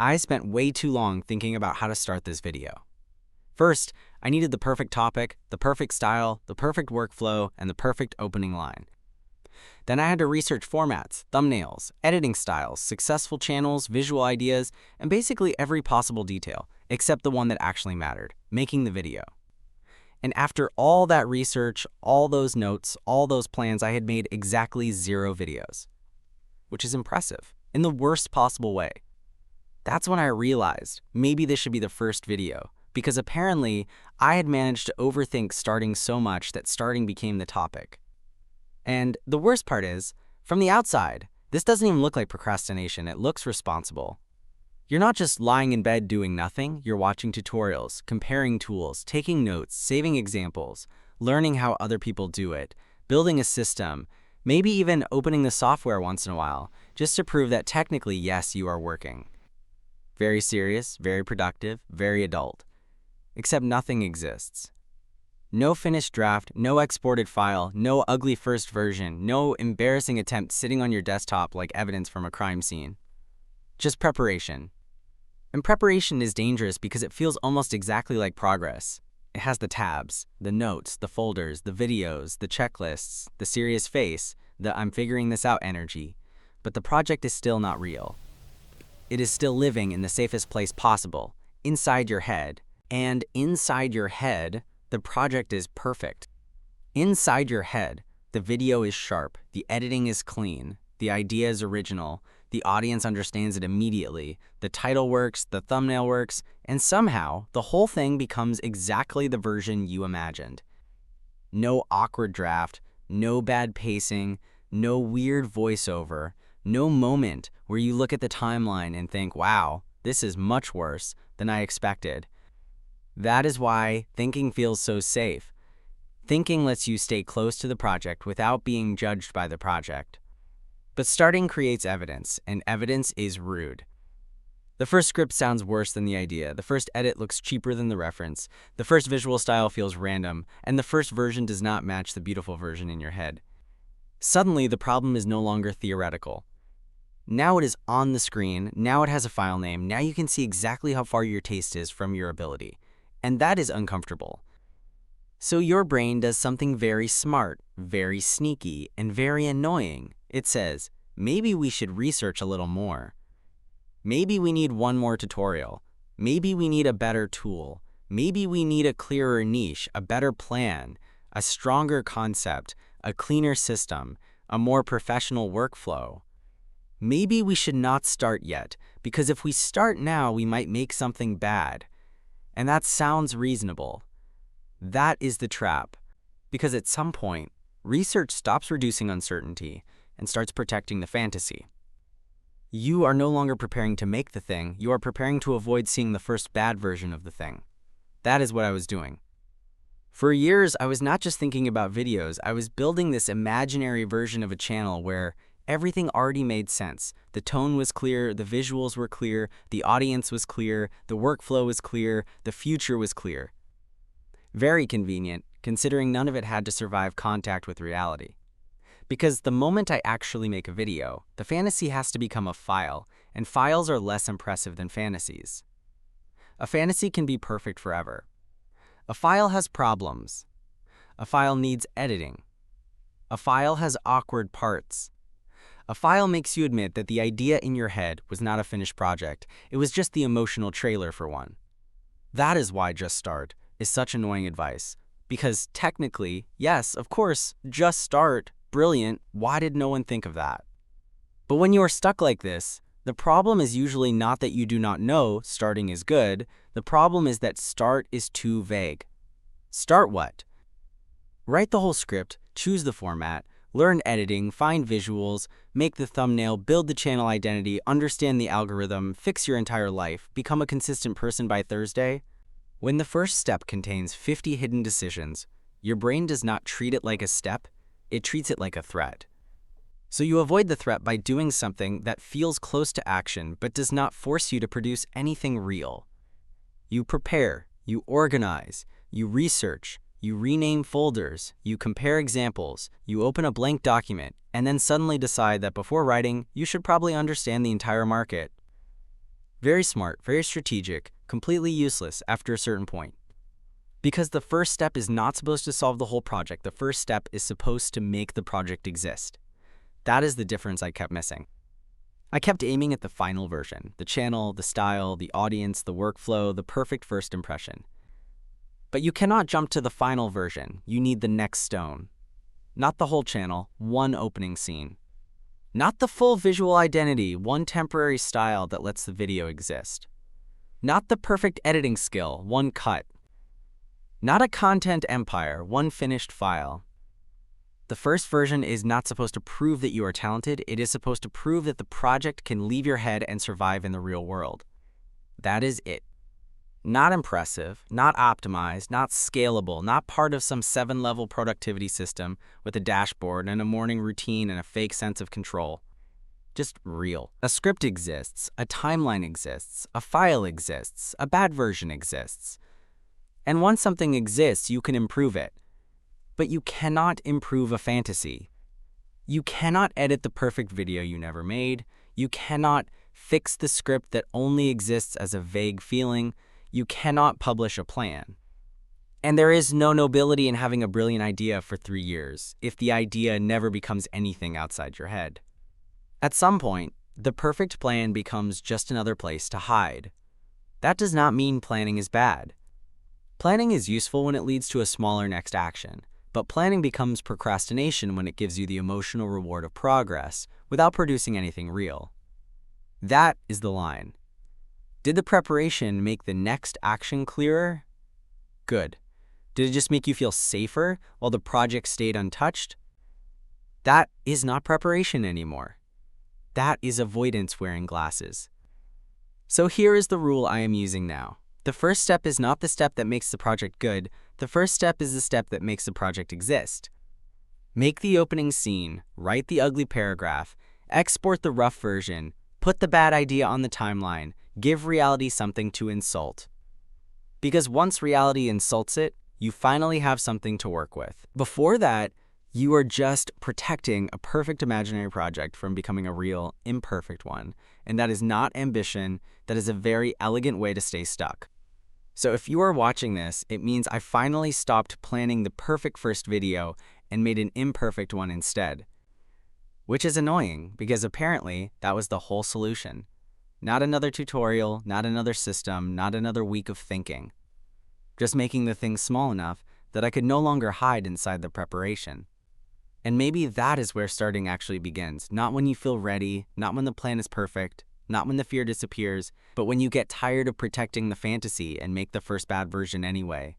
I spent way too long thinking about how to start this video. First, I needed the perfect topic, the perfect style, the perfect workflow, and the perfect opening line. Then I had to research formats, thumbnails, editing styles, successful channels, visual ideas, and basically every possible detail, except the one that actually mattered, making the video. And after all that research, all those notes, all those plans, I had made exactly 0 videos, which is impressive, in the worst possible way. That's when I realized maybe this should be the first video, because apparently I had managed to overthink starting so much that starting became the topic. And the worst part is, from the outside, this doesn't even look like procrastination, it looks responsible. You're not just lying in bed doing nothing, you're watching tutorials, comparing tools, taking notes, saving examples, learning how other people do it, building a system, maybe even opening the software once in a while, just to prove that technically, yes, you are working. Very serious, very productive, very adult. Except nothing exists. No finished draft, no exported file, no ugly first version, no embarrassing attempt sitting on your desktop like evidence from a crime scene. Just preparation. And preparation is dangerous because it feels almost exactly like progress. It has the tabs, the notes, the folders, the videos, the checklists, the serious face, the I'm figuring this out energy. But the project is still not real. It is still living in the safest place possible, inside your head. And inside your head, the project is perfect. Inside your head, the video is sharp, the editing is clean, the idea is original, the audience understands it immediately, the title works, the thumbnail works, and somehow the whole thing becomes exactly the version you imagined. No awkward draft, no bad pacing, no weird voiceover, no moment where you look at the timeline and think, wow, this is much worse than I expected. That is why thinking feels so safe. Thinking lets you stay close to the project without being judged by the project. But starting creates evidence, and evidence is rude. The first script sounds worse than the idea, the first edit looks cheaper than the reference, the first visual style feels random, and the first version does not match the beautiful version in your head. Suddenly, the problem is no longer theoretical. Now it is on the screen, now it has a file name, now you can see exactly how far your taste is from your ability. And that is uncomfortable. So your brain does something very smart, very sneaky, and very annoying. It says, maybe we should research a little more. Maybe we need one more tutorial. Maybe we need a better tool. Maybe we need a clearer niche, a better plan, a stronger concept, a cleaner system, a more professional workflow. Maybe we should not start yet, because if we start now, we might make something bad. And that sounds reasonable. That is the trap, because at some point, research stops reducing uncertainty and starts protecting the fantasy. You are no longer preparing to make the thing, you are preparing to avoid seeing the first bad version of the thing. That is what I was doing. For years, I was not just thinking about videos, I was building this imaginary version of a channel where everything already made sense. The tone was clear, the visuals were clear, the audience was clear, the workflow was clear, the future was clear. Very convenient, considering none of it had to survive contact with reality. Because the moment I actually make a video, the fantasy has to become a file, and files are less impressive than fantasies. A fantasy can be perfect forever. A file has problems. A file needs editing. A file has awkward parts. A file makes you admit that the idea in your head was not a finished project, it was just the emotional trailer for one. That is why just start is such annoying advice. Because technically, yes, of course, just start, brilliant, why did no one think of that? But when you are stuck like this, the problem is usually not that you do not know starting is good, the problem is that start is too vague. Start what? Write the whole script, choose the format, learn editing, find visuals, make the thumbnail, build the channel identity, understand the algorithm, fix your entire life, become a consistent person by Thursday. When the first step contains 50 hidden decisions, your brain does not treat it like a step, it treats it like a threat. So you avoid the threat by doing something that feels close to action but does not force you to produce anything real. You prepare, you organize, you research, you rename folders, you compare examples, you open a blank document, and then suddenly decide that before writing, you should probably understand the entire market. Very smart, very strategic, completely useless after a certain point. Because the first step is not supposed to solve the whole project. The first step is supposed to make the project exist. That is the difference I kept missing. I kept aiming at the final version, the channel, the style, the audience, the workflow, the perfect first impression. But you cannot jump to the final version. You need the next stone. Not the whole channel, one opening scene. Not the full visual identity, one temporary style that lets the video exist. Not the perfect editing skill, one cut. Not a content empire, one finished file. The first version is not supposed to prove that you are talented. It is supposed to prove that the project can leave your head and survive in the real world. That is it. Not impressive, not optimized, not scalable, not part of some 7-level productivity system with a dashboard and a morning routine and a fake sense of control. Just real. A script exists, a timeline exists, a file exists, a bad version exists. And once something exists, you can improve it. But you cannot improve a fantasy. You cannot edit the perfect video you never made. You cannot fix the script that only exists as a vague feeling. You cannot publish a plan. And there is no nobility in having a brilliant idea for 3 years if the idea never becomes anything outside your head. At some point, the perfect plan becomes just another place to hide. That does not mean planning is bad. Planning is useful when it leads to a smaller next action, but planning becomes procrastination when it gives you the emotional reward of progress without producing anything real. That is the line. Did the preparation make the next action clearer? Good. Did it just make you feel safer while the project stayed untouched? That is not preparation anymore. That is avoidance wearing glasses. So here is the rule I am using now. The first step is not the step that makes the project good. The first step is the step that makes the project exist. Make the opening scene, write the ugly paragraph, export the rough version, put the bad idea on the timeline, give reality something to insult. Because once reality insults it, you finally have something to work with. Before that, you are just protecting a perfect imaginary project from becoming a real, imperfect one. And that is not ambition. That is a very elegant way to stay stuck. So if you are watching this, it means I finally stopped planning the perfect first video and made an imperfect one instead. Which is annoying because apparently that was the whole solution. Not another tutorial, not another system, not another week of thinking. Just making the thing small enough that I could no longer hide inside the preparation. And maybe that is where starting actually begins. Not when you feel ready, not when the plan is perfect, not when the fear disappears, but when you get tired of protecting the fantasy and make the first bad version anyway.